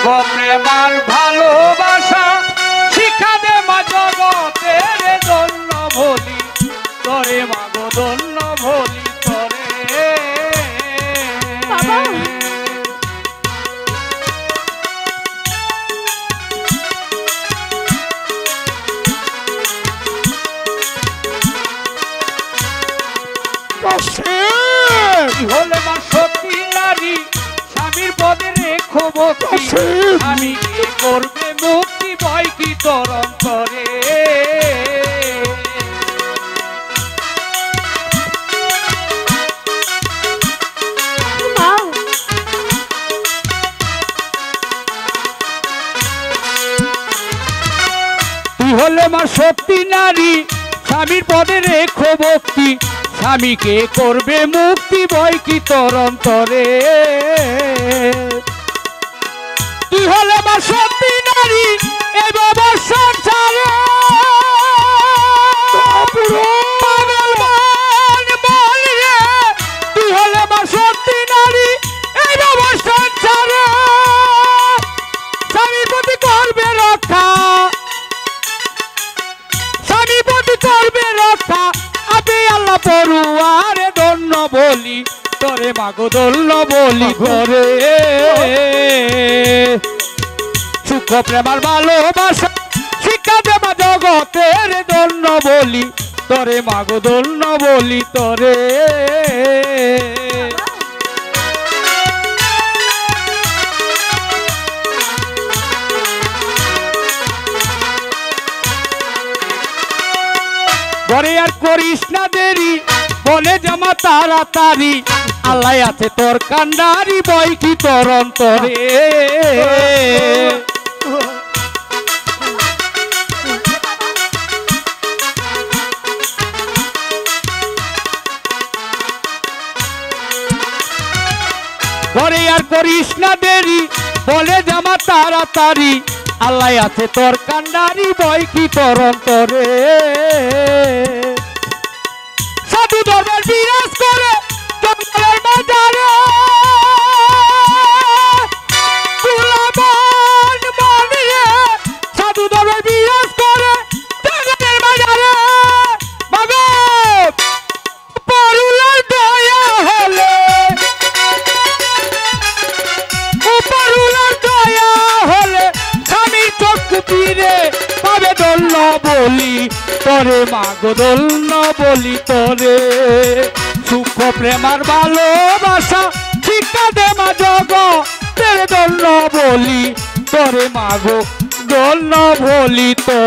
প্রেমার ভালোবাসা শিক্ষা দে মা জগতের ধন্য বলি তোরে মাগো ধন্য বলি তোরে হলে মা সতী নারী স্বামীর পদে রেখো ভক্তি আমি কে করবে মুক্তি ভয় কি তোর অন্তরে তুই হলে মা সতী নারী স্বামীর পদে রেখো ভক্তি স্বামীকে করবে মুক্তি ভয় কি তোর অন্তরে তুই হলে মা সতী নারী এ বাবা সংসারে তুই হলে মা সতী নারী এই বাবা সংসারে স্বামীর প্রতি করবে রক্ষা স্বামীর প্রতি করবে রক্ষা আমি আল্লাহ পড়ুয়ারে ধন্য বলি তোরে মাগো ধন্য বলি তোরে সুখ প্রেমার ভালোবাসা শিক্ষা দেবা জগতের ধন্য বলি তোরে মাগো ধন্য বলি তোরে ঘরে আর করিস না দেরি বলে জামা তাড়াতাড়ি আল্লাহ আছে তোর কান্ডারি বই কি তোর অন্তরে ঘরে আর করিস না দেরি বলে জামা তাড়াতাড়ি আল্লাহ আছে তোর কান্ডারি বই কি তোর অন্তরে সাধু ধর্মের বিরাজ করে জঙ্গলের বাজারে সাধু ধর্মের বিরাজ করে জঙ্গলের বাজারে বাবা পরুলার দয়া হলে পরুলার দয়া হলে স্বামীর চক্ষু ফিরে পাবে দোল্ল বলি তোরে মাগো ধন্য বলি তোরে সুখ প্রেমার ভালোবাসা শিক্ষা দে মা জগতের ধন্য বলি তোরে মাগো ধন্য বলি তোরে।